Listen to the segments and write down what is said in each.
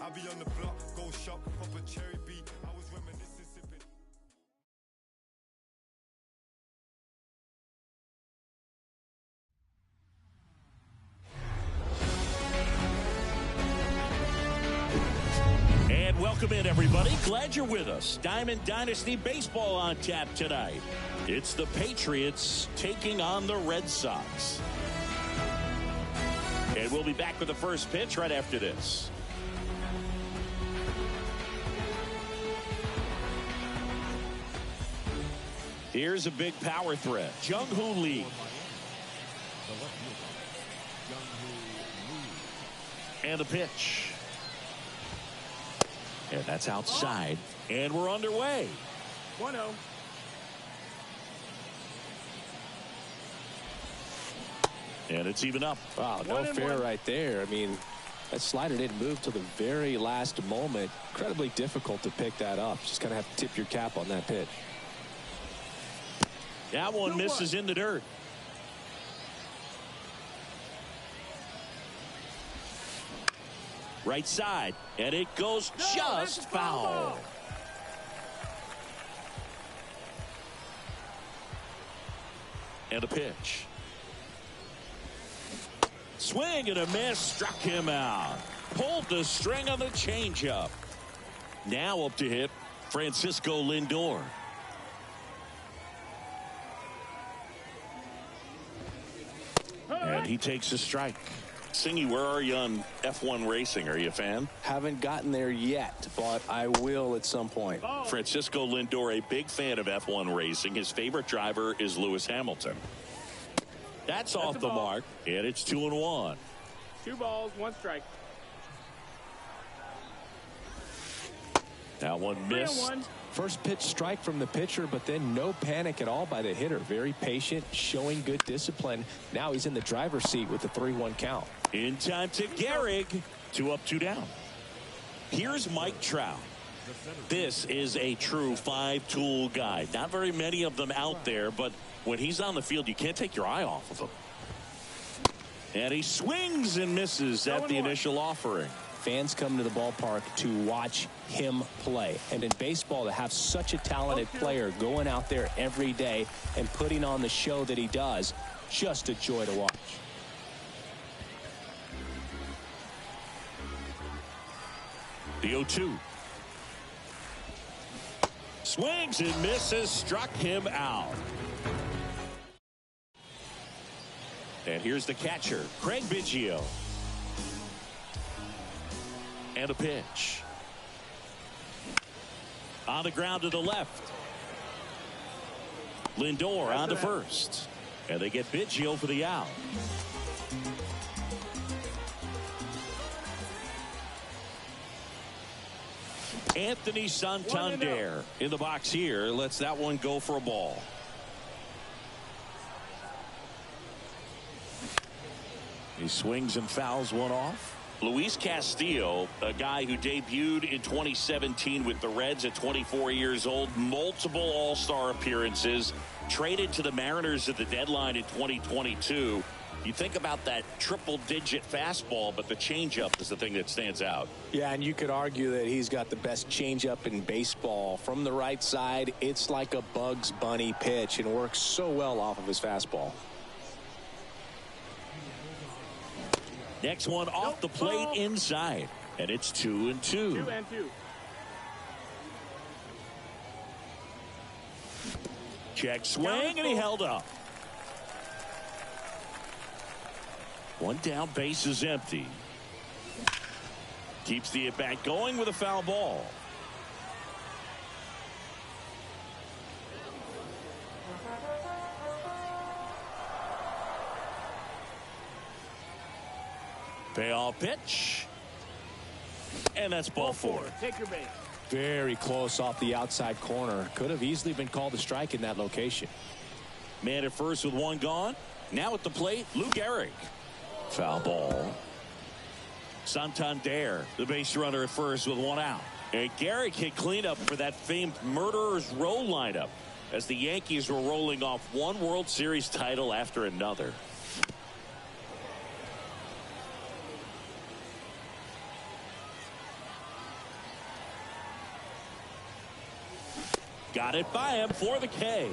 I be on the block, go shop, pop a cherry beat. I was reminiscing, sipping. And welcome in, everybody. Glad you're with us. Diamond Dynasty Baseball on tap tonight. It's the Patriots taking on the Red Sox. And we'll be back with the first pitch right after this. Here's a big power threat. Jung-Hoo Lee. And the pitch. And that's outside. And we're underway. 1-0. And it's even up. Wow, no fair right there. I mean, that slider didn't move till the very last moment. Incredibly difficult to pick that up. Just kind of have to tip your cap on that pitch. That one misses in the dirt. Right side, and it goes just foul. And a pitch. Swing and a miss, struck him out. Pulled the string on the changeup. Now up to hit Francisco Lindor. And he takes a strike. Singy, where are you on F1 racing? Are you a fan? Haven't gotten there yet, but I will at some point. Francisco Lindor, a big fan of F1 racing. His favorite driver is Lewis Hamilton. That's off the mark, and it's 2-1. 2 balls, 1 strike. That one missed. First pitch strike from the pitcher, but then no panic at all by the hitter. Very patient, showing good discipline. Now he's in the driver's seat with the 3-1 count. In time to Gehrig. 2 up, 2 down. Here's Mike Trout. This is a true 5-tool guy. Not very many of them out there, but when he's on the field, you can't take your eye off of him. And he swings and misses at the initial offering. Fans come to the ballpark to watch him play. And in baseball, to have such a talented player going out there every day and putting on the show that he does, just a joy to watch. The 0-2. Swings and misses, struck him out. And here's the catcher, Craig Biggio. And a pitch. On the ground to the left. Lindor on to first. And they get Biggio for the out. Anthony Santander in the box here. Lets that one go for a ball. He swings and fouls one off. Luis Castillo, a guy who debuted in 2017 with the Reds at 24 years old, multiple all-star appearances, traded to the Mariners at the deadline in 2022. You think about that triple-digit fastball, but the changeup is the thing that stands out. Yeah, and you could argue that he's got the best changeup in baseball. From the right side, it's like a Bugs Bunny pitch and works so well off of his fastball. Next one off the plate inside, and it's 2-2. 2-2. Check swing, and he held up. One down, base is empty. Keeps the at-bat going with a foul ball. Payoff pitch. And that's ball 4. Take your base. Very close off the outside corner. Could have easily been called a strike in that location. Man at first with one gone. Now at the plate, Lou Gehrig. Foul ball. Santander, the base runner at first with one out. And Gehrig hit cleanup for that famed Murderers Row lineup as the Yankees were rolling off one World Series title after another. Got it by him for the K.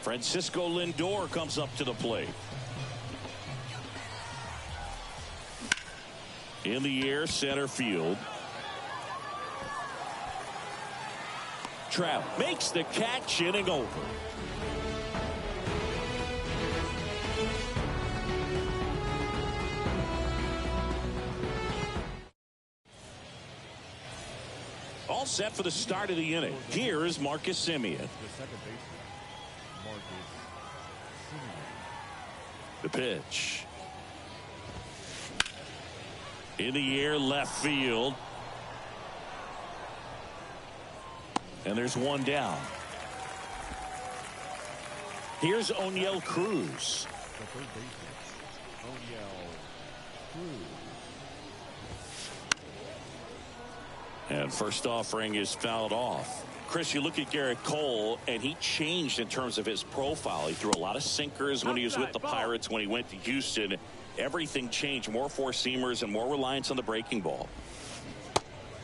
Francisco Lindor comes up to the plate. In the air, center field. Trout makes the catch, inning over. All set for the start of the inning. Here is Marcus Semien. The pitch. In the air, left field. And there's one down. Here's O'Neill Cruz. And first offering is fouled off. Chris, you look at Garrett Cole, and he changed in terms of his profile. He threw a lot of sinkers when he was with the Pirates. When he went to Houston, everything changed. More four-seamers and more reliance on the breaking ball.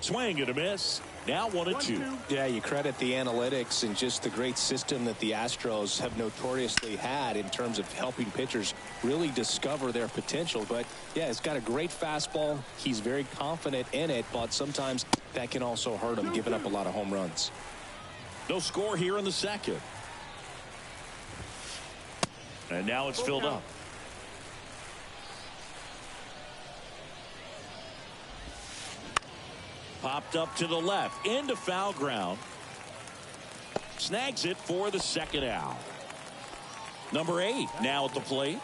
Swing and a miss. Now 1-2. Yeah, you credit the analytics and just the great system that the Astros have notoriously had in terms of helping pitchers really discover their potential. But yeah, it's got a great fastball. He's very confident in it, but sometimes that can also hurt him, giving up a lot of home runs. No score here in the second. And now it's filled up. Popped up to the left, into foul ground. Snags it for the second out. Number 8 now at the plate.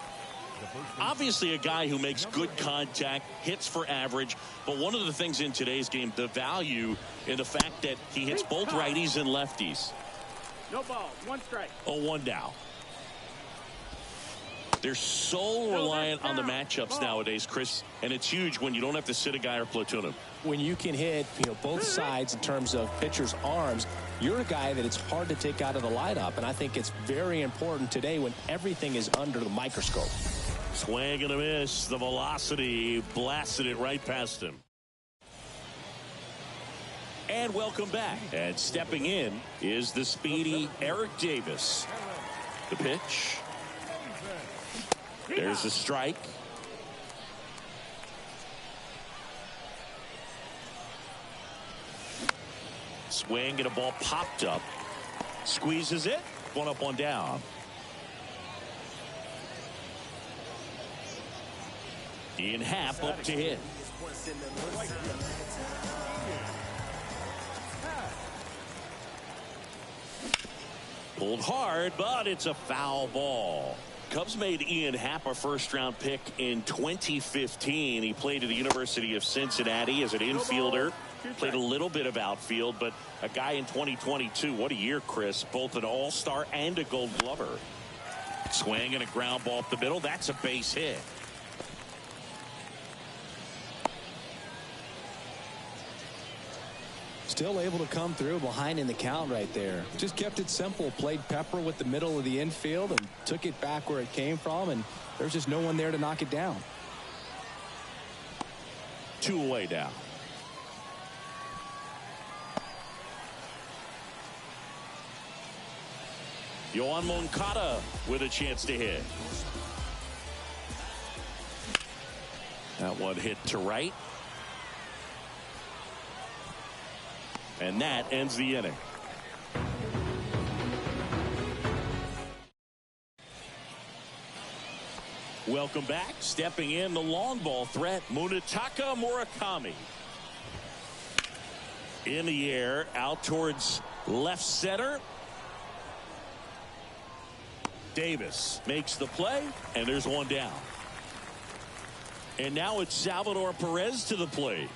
Obviously a guy who makes good contact, hits for average, but one of the things in today's game, the value in the fact that he hits both righties and lefties. No ball, 1 strike. 0-1 now. They're so reliant on the matchups nowadays, Chris, and it's huge when you don't have to sit a guy or platoon him. When you can hit, both sides in terms of pitchers' arms, you're a guy that it's hard to take out of the lineup, and I think it's very important today when everything is under the microscope. Swing and a miss. The velocity blasted it right past him. And welcome back. And stepping in is the speedy Eric Davis. The pitch. There's a strike. Swing and a ball popped up. Squeezes it. 1 up, 1 down. Ian Happ up to hit. Pulled hard, but it's a foul ball. Cubs made Ian Happ a first-round pick in 2015. He played at the University of Cincinnati as an infielder. Played a little bit of outfield, but a guy in 2022. What a year, Chris. Both an all-star and a gold glover. Swing and a ground ball up the middle. That's a base hit. Still able to come through behind in the count right there. Just kept it simple. Played pepper with the middle of the infield and took it back where it came from, and there's just no one there to knock it down. 2 away now. Yoan Moncada with a chance to hit. That one hit to right. And that ends the inning. Welcome back. Stepping in, the long ball threat, Munetaka Murakami. In the air, out towards left center. Davis makes the play, and there's one down. And now it's Salvador Perez to the plate.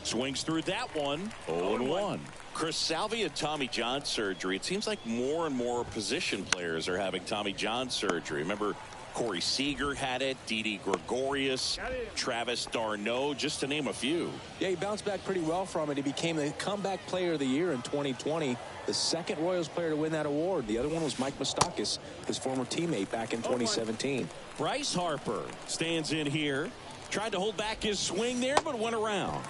Swings through that one. 0-1. Chris, Salvi had Tommy John surgery. It seems like more and more position players are having Tommy John surgery. Remember, Corey Seager had it, Didi Gregorius, Travis d'Arnaud, just to name a few. Yeah, he bounced back pretty well from it. He became the comeback player of the year in 2020. The second Royals player to win that award. The other one was Mike Moustakas, his former teammate back in 2017. Bryce Harper stands in here. Tried to hold back his swing there, but went around.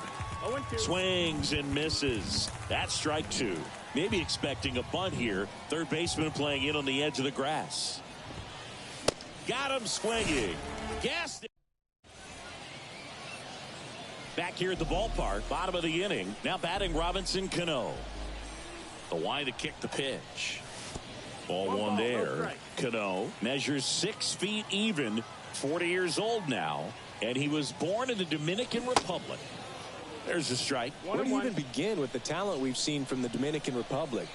0-2. Swings and misses. That's strike two. Maybe expecting a bunt here. Third baseman playing in on the edge of the grass. Got him swinging. Gassed it. Back here at the ballpark, bottom of the inning. Now batting Robinson Cano. The wide to kick the pitch. Ball one there. Cano measures 6 feet even, 40 years old now, and he was born in the Dominican Republic. There's a strike. Where do you even begin with the talent we've seen from the Dominican Republic?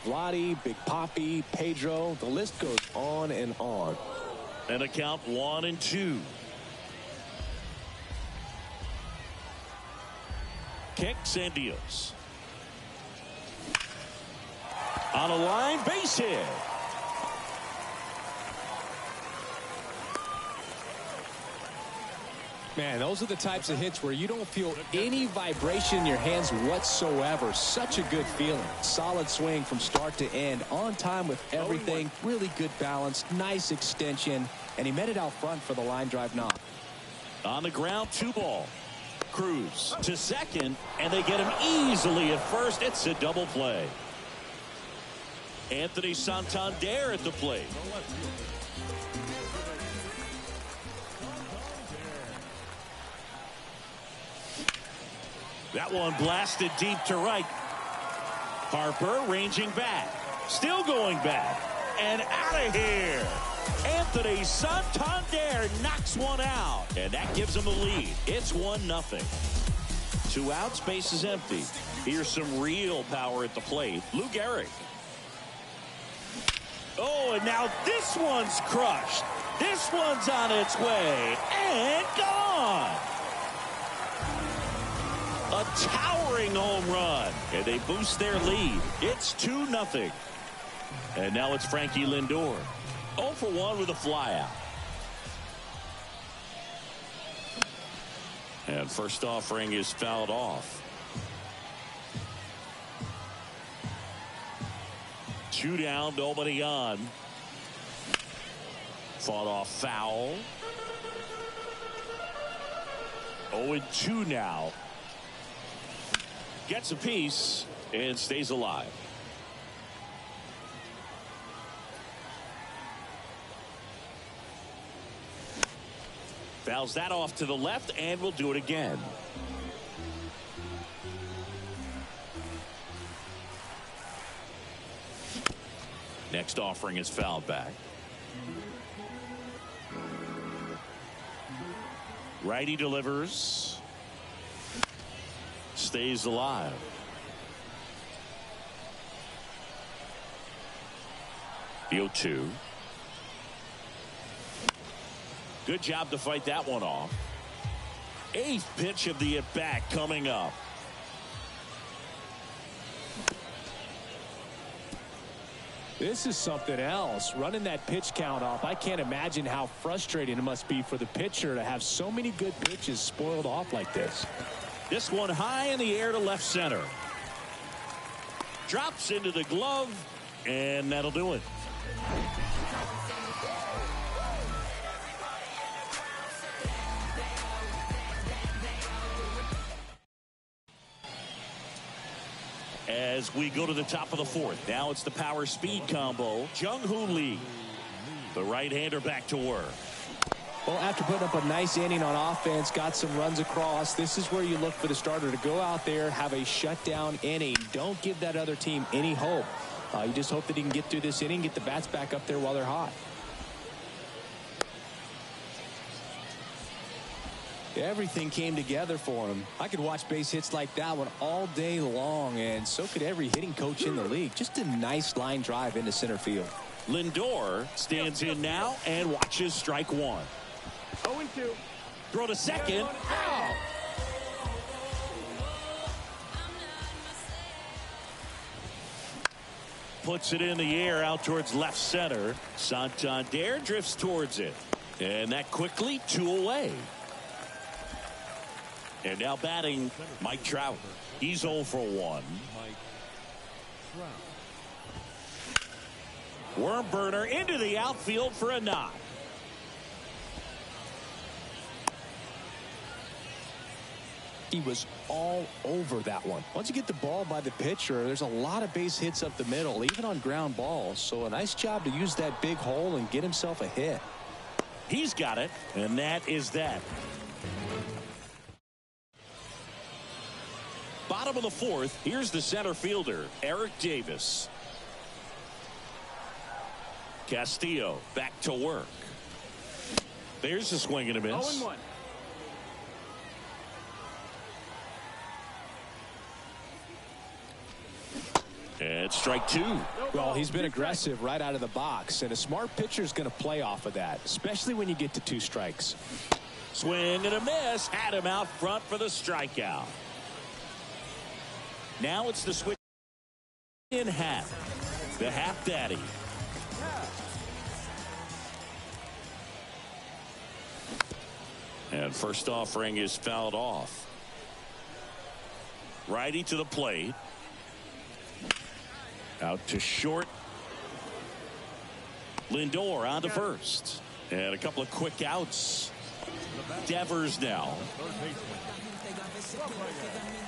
Vladdy, Big Papi, Pedro, the list goes on and on. And a count 1-2. Kicks and deals. On a line, base hit. Man, those are the types of hits where you don't feel any vibration in your hands whatsoever. Such a good feeling. Solid swing from start to end. On time with everything. Really good balance. Nice extension. And he met it out front for the line drive knock. On the ground, 2 ball. Cruz to second, and they get him easily at first. It's a double play. Anthony Santander at the plate. That one blasted deep to right. Harper ranging back. Still going back. And out of here. Anthony Santander knocks one out. And that gives him the lead. It's 1-0. 2 outs, base is empty. Here's some real power at the plate. Lou Gehrig. Oh, and now this one's crushed. This one's on its way. And gone. A towering home run. And they boost their lead. It's 2-0. And now it's Frankie Lindor. 0 for 1 with a flyout. And first offering is fouled off. 2 down, nobody on. Fought off foul. 0-2 now. Gets a piece and stays alive. Fouls that off to the left, and we'll do it again. Next offering is fouled back. Righty delivers. Stays alive. The 0-2. Good job to fight that one off. 8th pitch of the at-bat coming up. This is something else. Running that pitch count off. I can't imagine how frustrating it must be for the pitcher to have so many good pitches spoiled off like this. This one high in the air to left center. Drops into the glove, and that'll do it. As we go to the top of the 4th. Now it's the power speed combo. Jung-Hoo Lee. The right-hander back to work. Well, after putting up a nice inning on offense, got some runs across, this is where you look for the starter to go out there, have a shutdown inning. Don't give that other team any hope. You just hope that he can get through this inning, get the bats back up there while they're hot. Everything came together for him. I could watch base hits like that one all day long, and so could every hitting coach in the league. Just a nice line drive into center field. Lindor stands in now and watches strike 1. 0-2. Throw to second. Out. Puts it in the air out towards left center. Santander drifts towards it. And that quickly 2 away. And now batting Mike Trout. He's 0 for 1. Worm burner into the outfield for a knock. He was all over that one. Once you get the ball by the pitcher, there's a lot of base hits up the middle, even on ground balls. So a nice job to use that big hole and get himself a hit. He's got it, and that is that. Bottom of the fourth, here's the center fielder, Eric Davis. Castillo back to work. There's a swing and a miss. 0-1. And strike two. Well, he's been aggressive right out of the box, and a smart pitcher is going to play off of that, especially when you get to 2 strikes. Swing and a miss. Had him out front for the strikeout. Now it's the switch in half. The half daddy. And first offering is fouled off. Righty to the plate. Out to short. Lindor on to first. And a couple of quick outs. Devers now.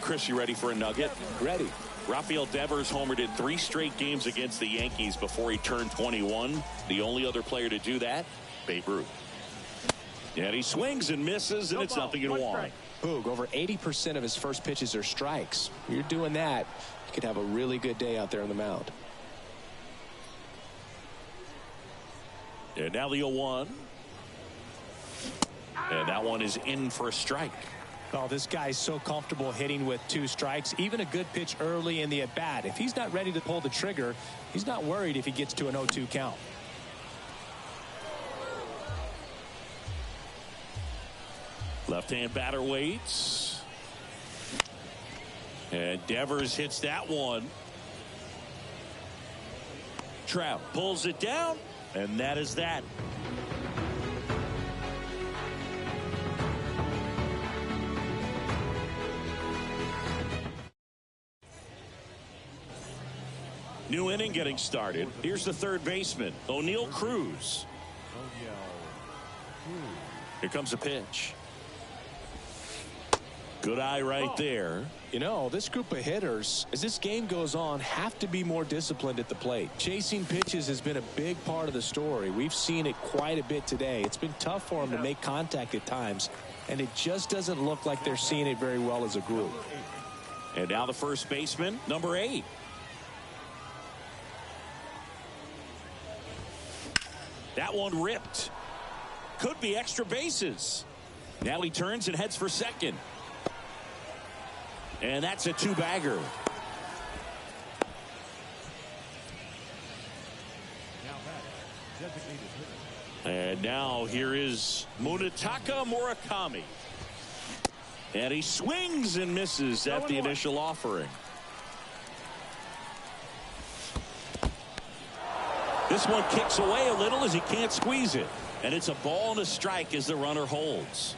Chris, you ready for a nugget? Ready. Rafael Devers homered in 3 straight games against the Yankees before he turned 21. The only other player to do that, Babe Ruth. And he swings and misses, and it's nothing in 1. Boog, over 80% of his first pitches are strikes. You're doing that, you could have a really good day out there on the mound. And now the 0-1. And that one is in for a strike. Oh, this guy's so comfortable hitting with 2 strikes. Even a good pitch early in the at-bat. If he's not ready to pull the trigger, he's not worried if he gets to an 0-2 count. Left-hand batter waits. And Devers hits that one. Trout pulls it down, and that is that. New inning getting started. Here's the third baseman, O'Neal Cruz. Here comes a pitch. Good eye right there. You know, this group of hitters, as this game goes on, have to be more disciplined at the plate. Chasing pitches has been a big part of the story. We've seen it quite a bit today. It's been tough for them to make contact at times, and it just doesn't look like they're seeing it very well as a group. And now the first baseman, number 8. That one ripped. Could be extra bases. Now he turns and heads for second. And that's a 2-bagger. And now here is Munetaka Murakami. And he swings and misses at the initial offering. This one kicks away a little as he can't squeeze it. And it's a ball and a strike as the runner holds.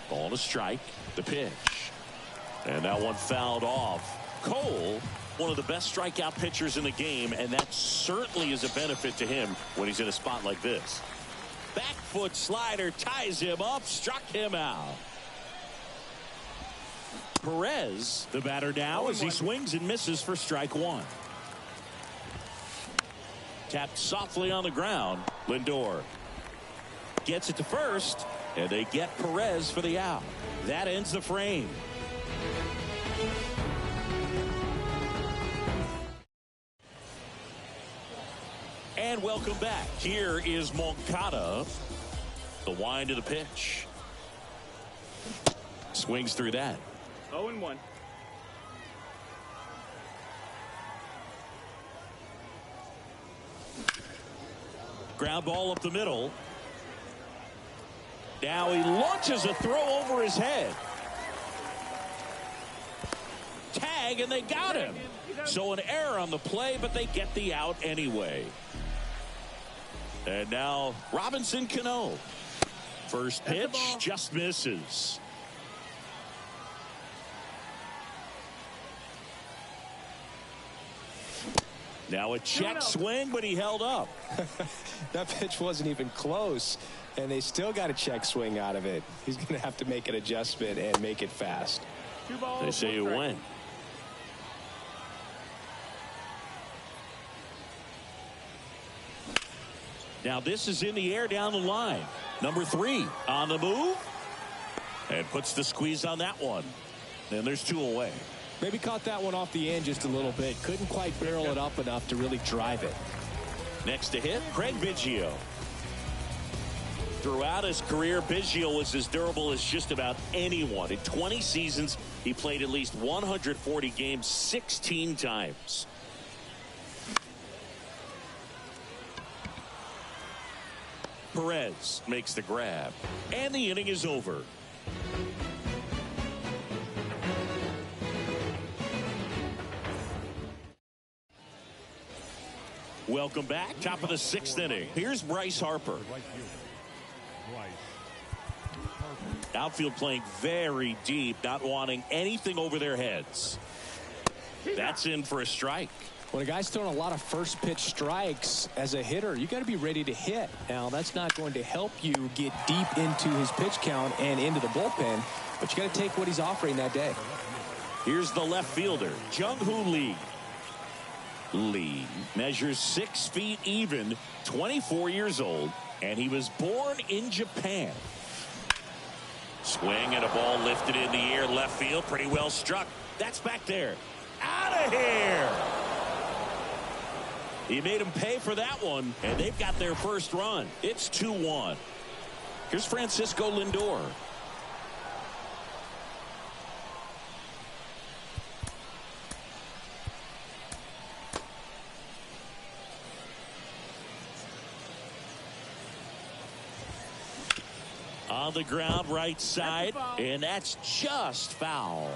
Ball and a strike. The pitch. And that one fouled off. Cole, one of the best strikeout pitchers in the game, and that certainly is a benefit to him when he's in a spot like this. Back foot slider ties him up, struck him out. Perez, the batter now, as he swings and misses for strike 1. Tapped softly on the ground. Lindor gets it to first, and they get Perez for the out. That ends the frame. And welcome back. Here is Moncada. The wind of the pitch. Swings through that. 0-1. Ground ball up the middle. Now he launches a throw over his head. Tag, and they got him. So an error on the play, but they get the out anyway. And now Robinson Cano. First pitch just misses. Now a check swing, but he held up. That pitch wasn't even close, and they still got a check swing out of it. He's going to have to make an adjustment and make it fast. 2 balls, They say 1 you strike. win. Now this is in the air down the line. Number 3 on the move. And puts the squeeze on that one. And there's 2 away. Maybe caught that one off the end just a little bit. Couldn't quite barrel it up enough to really drive it. Next to hit, Craig Biggio. Throughout his career, Biggio was as durable as just about anyone. In 20 seasons, he played at least 140 games 16 times. Perez makes the grab. And the inning is over. Welcome back. Top of the 6th inning. Here's Bryce Harper. Outfield playing very deep, not wanting anything over their heads. That's in for a strike. When a guy's throwing a lot of first pitch strikes as a hitter, you got to be ready to hit. Now, that's not going to help you get deep into his pitch count and into the bullpen, but you got to take what he's offering that day. Here's the left fielder, Jung-Hoo Lee. Lee measures 6 feet even, 24 years old, and he was born in Japan. Swing and a ball lifted in the air, left field, pretty well struck. That's back there. Out of here! He made him pay for that one, and they've got their first run. It's 2-1. Here's Francisco Lindor. On the ground, right side, and that's just foul.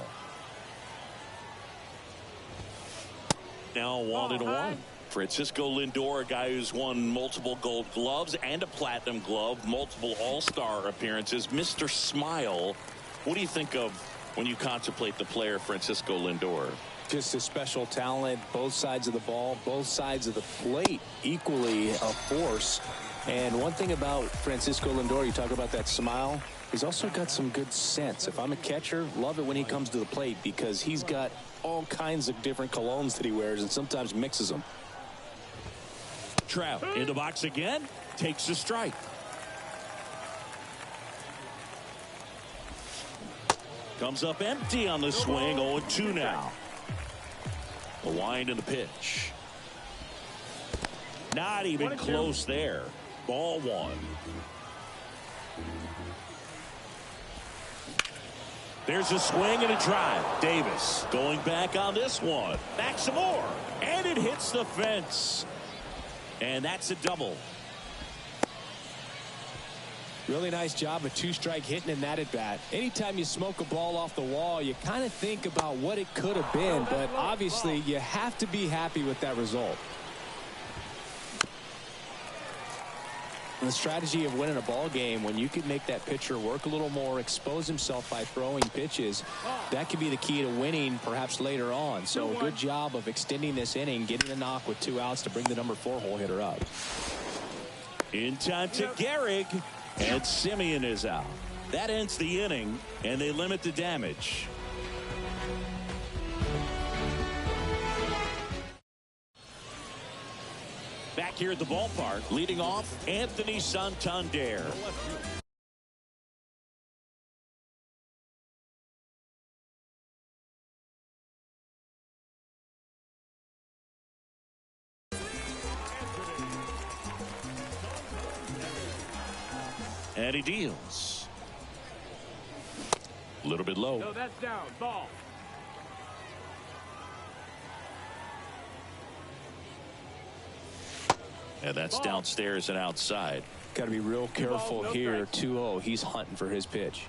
Now 1-1. Francisco Lindor, a guy who's won multiple Gold Gloves and a Platinum Glove, multiple All-Star appearances. Mr. Smile, what do you think of when you contemplate the player Francisco Lindor? Just a special talent, both sides of the ball, both sides of the plate, equally a force. And one thing about Francisco Lindor, you talk about that smile, he's also got some good sense. If I'm a catcher, love it when he comes to the plate because he's got all kinds of different colognes that he wears and sometimes mixes them. Trout in the box again, takes a strike. Comes up empty on the swing, 0-2 now. The wind and the pitch. Not even close there. Ball 1. There's a swing and a drive. Davis going back on this one. Back some more. And it hits the fence. And that's a double. Really nice job of 2-strike hitting in that at bat. Anytime you smoke a ball off the wall, you kind of think about what it could have been, but obviously you have to be happy with that result. The strategy of winning a ball game, when you can make that pitcher work a little more, expose himself by throwing pitches, that could be the key to winning perhaps later on. So good job of extending this inning, getting a knock with 2 outs to bring the number 4 hole hitter up. In time to Gehrig, and Simeon is out. That ends the inning, and they limit the damage. Back here at the ballpark, leading off, Anthony Santander. And he deals. A little bit low. No, that's down. Ball. And that's downstairs and outside. Got to be real careful here. 2-0. He's hunting for his pitch.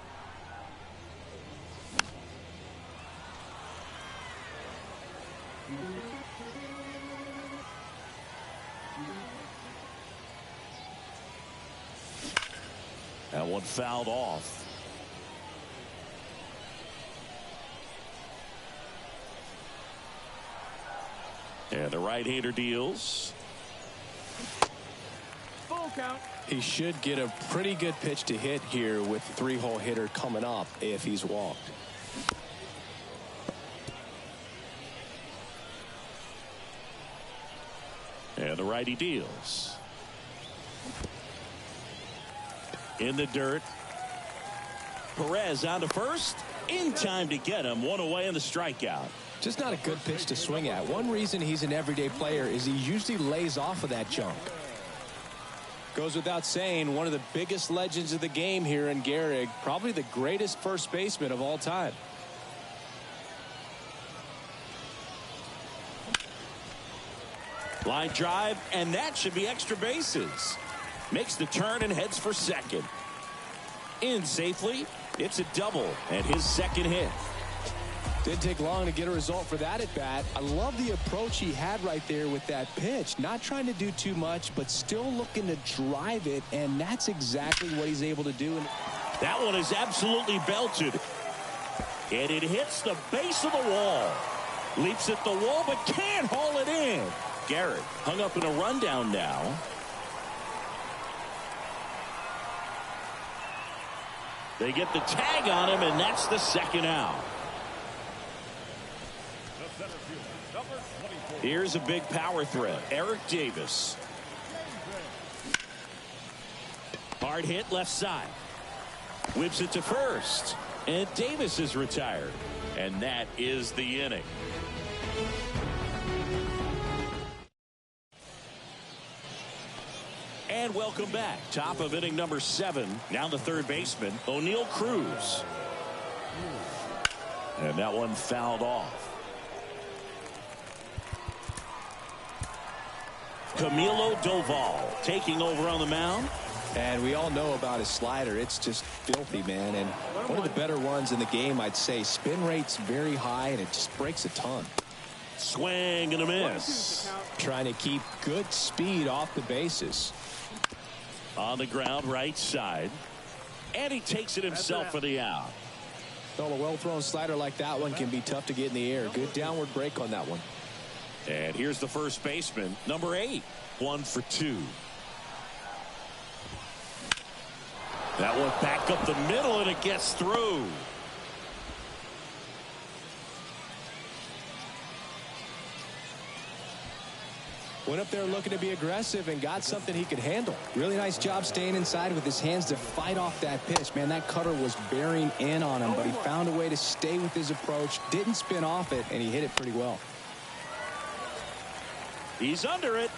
That one fouled off. And And the right-hander deals. Full count. He should get a pretty good pitch to hit here with the 3-hole hitter coming up if he's walked. And the righty deals. In the dirt. Perez on to first. In time to get him. One away in the strikeout. Just not a good pitch to swing at. One reason he's an everyday player is he usually lays off of that junk. Goes without saying, one of the biggest legends of the game here in Gehrig. Probably the greatest first baseman of all time. Line drive, and that should be extra bases. Makes the turn and heads for second. In safely. It's a double and his second hit. Didn't take long to get a result for that at bat. I love the approach he had right there with that pitch. Not trying to do too much, but still looking to drive it, and that's exactly what he's able to do. That one is absolutely belted. And it hits the base of the wall. Leaps at the wall, but can't haul it in. Garrett hung up in a rundown now. They get the tag on him, and that's the second out. Here's a big power threat. Eric Davis. Hard hit left side. Whips it to first. And Davis is retired. And that is the inning. And welcome back. Top of inning number 7. Now the third baseman, O'Neal Cruz. And that one fouled off. Camilo Doval taking over on the mound. And we all know about his slider. It's just filthy, man. And one of the better ones in the game, I'd say. Spin rate's very high, and it just breaks a ton. Swing and a miss. Trying to keep good speed off the bases. On the ground, right side. And he takes it himself for the out. Well, a well-thrown slider like that one can be tough to get in the air. Good downward break on that one. And here's the first baseman, number 8. 1 for 2. That one back up the middle, and it gets through. Went up there looking to be aggressive and got something he could handle. Really nice job staying inside with his hands to fight off that pitch. Man, that cutter was bearing in on him, but he found a way to stay with his approach, didn't spin off it, and he hit it pretty well. He's under it.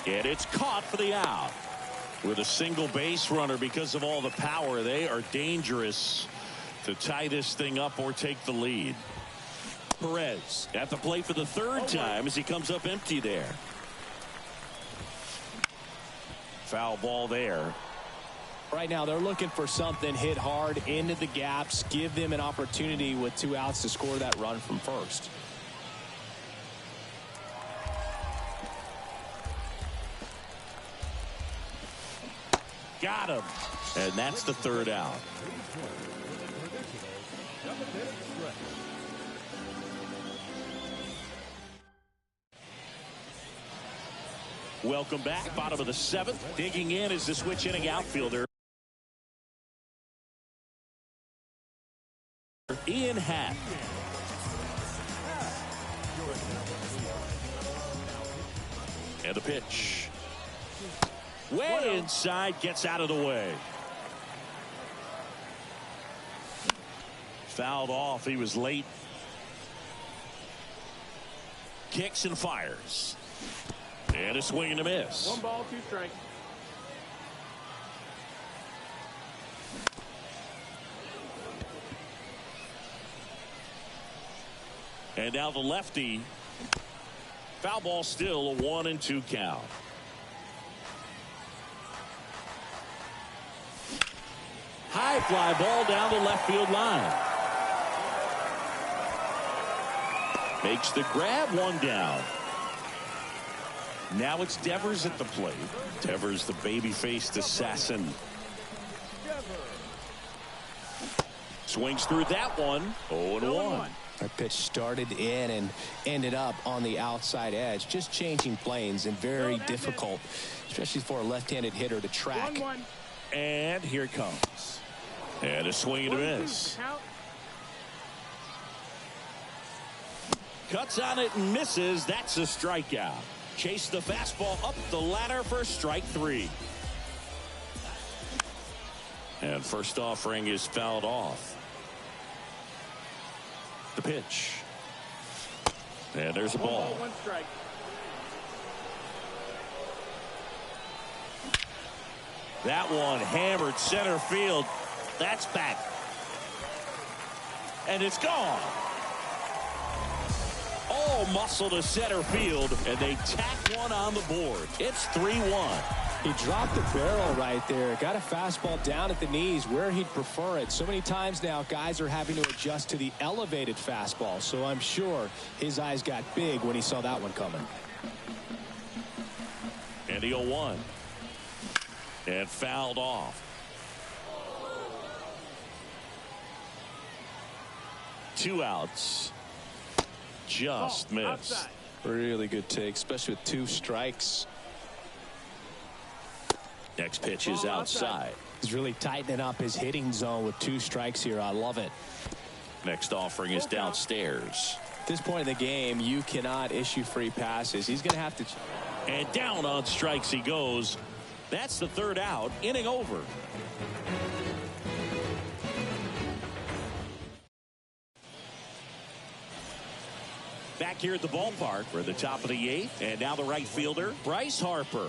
And it's caught for the out. With a single base runner, because of all the power, they are dangerous to tie this thing up or take the lead. Perez at the plate for the third time as he comes up empty there. Foul ball there. Right now they're looking for something hit hard into the gaps, give them an opportunity with 2 outs to score that run from first. Got him. And that's the third out. Welcome back. Bottom of the 7th. Digging in is the switch inning outfielder, Ian Happ. And the pitch. Way inside, gets out of the way. Fouled off. He was late. Kicks and fires. And a swing and a miss. 1 ball, 2 strikes. And now the lefty. Foul ball, still a 1-2 count. High fly ball down the left field line. Makes the grab, 1 down. Now it's Devers at the plate. Devers, the baby-faced assassin. Swings through that one. 0-1. That pitch started in and ended up on the outside edge. Just changing planes and very difficult, especially for a left-handed hitter to track. 1-1. And here it comes. And a swing and a miss. Cuts on it and misses. That's a strikeout. Chase the fastball up the ladder for strike 3. And first offering is fouled off. The pitch. And there's a ball. 1 strike. That one hammered center field. That's back. And it's gone. All muscle to center field, and they tack one on the board. It's 3-1. He dropped the barrel right there. Got a fastball down at the knees where he'd prefer it. So many times now guys are having to adjust to the elevated fastball. So I'm sure his eyes got big when he saw that one coming. And the 0-1. And fouled off. 2 outs. Just missed. Outside. Really good take, especially with 2 strikes. Next pitch is outside. He's really tightening up his hitting zone with 2 strikes here. I love it. Next offering is downstairs. At this point in the game, you cannot issue free passes. He's going to have to. And down on strikes he goes. That's the 3rd out. Inning over. Back here at the ballpark, we're at the top of the 8th. And now the right fielder, Bryce Harper.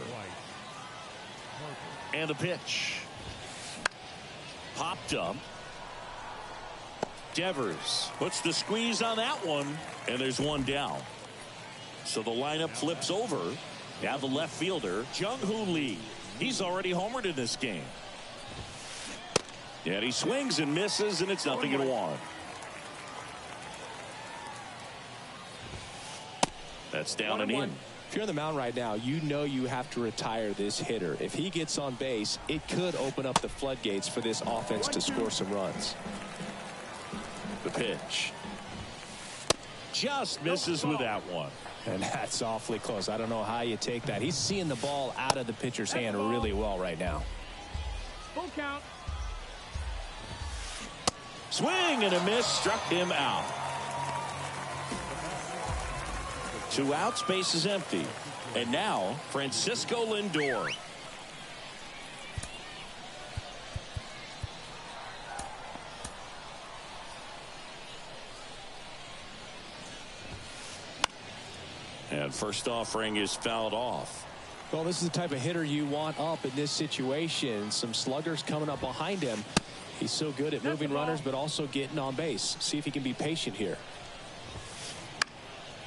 And the pitch. Popped up. Devers puts the squeeze on that one. And there's 1 down. So the lineup flips over. Now the left fielder, Jung-Hoo Lee. He's already homered in this game. And he swings and misses, and it's 0-1. That's down and in. If you're on the mound right now, you know you have to retire this hitter. If he gets on base, it could open up the floodgates for this offense to score some runs. The pitch. Just misses with that one. And that's awfully close. I don't know how you take that. He's seeing the ball out of the pitcher's hand really well right now. Full count. Swing and a miss, struck him out. 2 outs, base is empty. And now Francisco Lindor. And first offering is fouled off. Well, this is the type of hitter you want up in this situation. Some sluggers coming up behind him. He's so good at moving runners, but also getting on base. See if he can be patient here.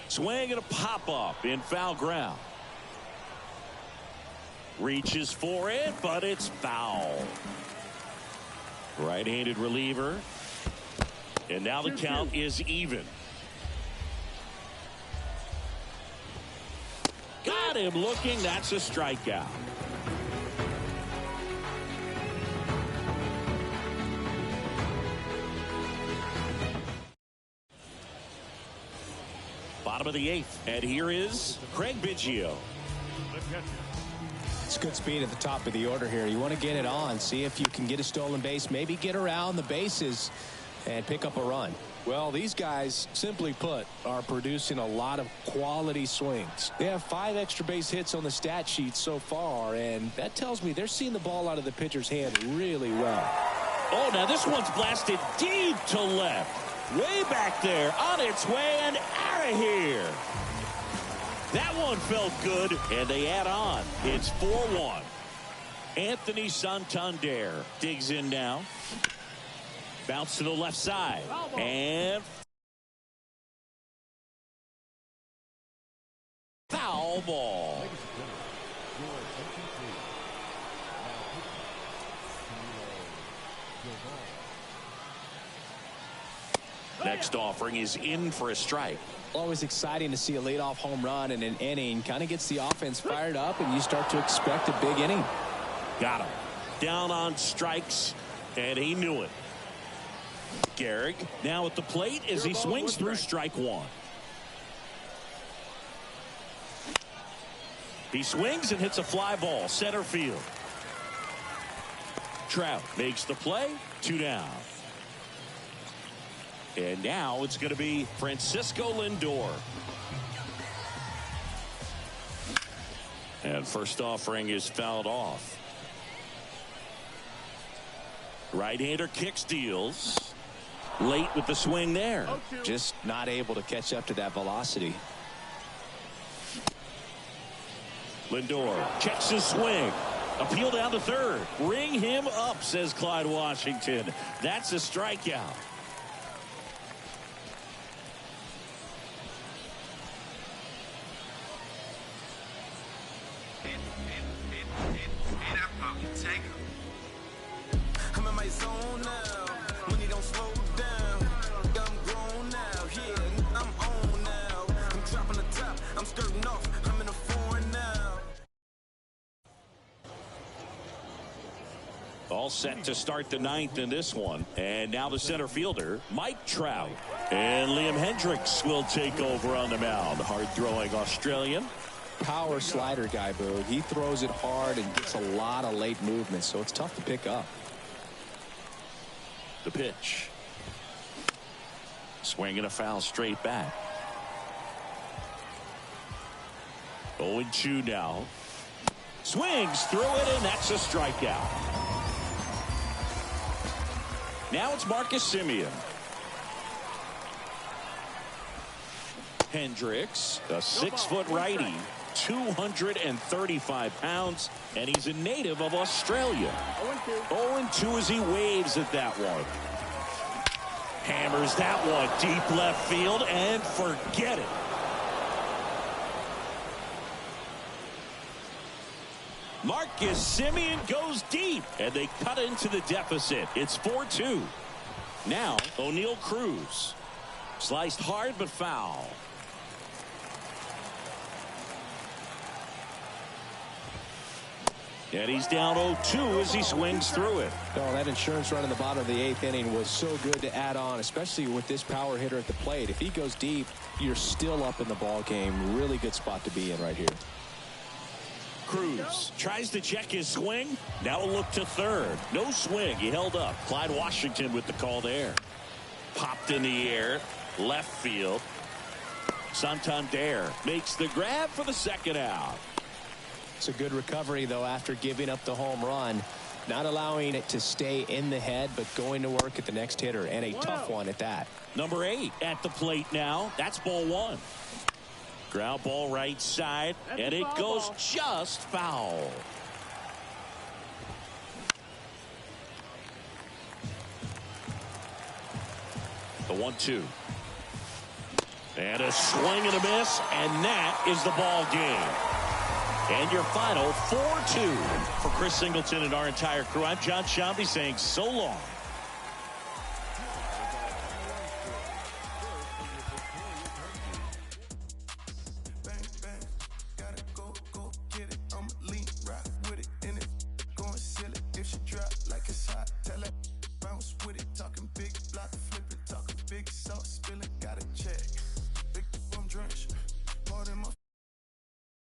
Swing and a pop-up in foul ground. Reaches for it, but it's foul. Right-handed reliever. And now the count is even. Got him looking. That's a strikeout. Bottom of the 8th. And here is Craig Biggio. It's good speed at the top of the order here. You want to get it on. See if you can get a stolen base. Maybe get around the bases and pick up a run. Well, these guys, simply put, are producing a lot of quality swings. They have 5 extra base hits on the stat sheet so far, and that tells me they're seeing the ball out of the pitcher's hand really well. Oh, now this one's blasted deep to left. Way back there, on its way and out of here. That one felt good, and they add on. It's 4-1. Anthony Santander digs in now. Bounce to the left side. And foul ball. Next offering is in for a strike. Always exciting to see a leadoff home run in an inning. Kind of gets the offense fired up, and you start to expect a big inning. Got him. Down on strikes, and he knew it. Gehrig now at the plate as he swings through strike one. He swings and hits a fly ball center field. Trout makes the play, 2 down. And now it's going to be Francisco Lindor. And first offering is fouled off. Right-hander kicks, deals. Late with the swing there. Just not able to catch up to that velocity. Lindor checks his swing. Appeal down to third. Ring him up, says Clyde Washington. That's a strikeout. I'm in my zone now. When you don't slow down, I'm grown now. Yeah, I'm on now. I'm dropping the top. I'm skirting off. I'm in a foreign now. All set to start the ninth in this one. And now the center fielder, Mike Trout. And Liam Hendricks will take over on the mound. Hard-throwing Australian. Power slider guy, Boo. He throws it hard and gets a lot of late movement, so it's tough to pick up. The pitch. Swinging a foul straight back. 0-2 now. Swings through it, and that's a strikeout. Now it's Marcus Semien. Hendricks, a 6-foot righty, 235 pounds, and he's a native of Australia. 0-2 as he waves at that one. Hammers that one deep left field, and forget it. Marcus Semien goes deep, and they cut into the deficit. It's 4-2. Now, O'Neal Cruz. Sliced hard but foul. And he's down 0-2 as he swings through it. Oh, that insurance run in the bottom of the 8th inning was so good to add on, especially with this power hitter at the plate. If he goes deep, you're still up in the ball game. Really good spot to be in right here. Cruz tries to check his swing. Now a look to third. No swing. He held up. Clyde Washington with the call there. Popped in the air. Left field. Santander makes the grab for the second out. It's a good recovery, though, after giving up the home run. Not allowing it to stay in the head, but going to work at the next hitter, and a tough one at that. Number 8 at the plate now. That's ball 1. Ground ball right side, and it goes just foul. The 1-2. And a swing and a miss, and that is the ball game. And your final 4-2 for Chris Singleton and our entire crew. I'm John Shambi saying so long. Bounce with it, talking big block, flipping, talking big sauce.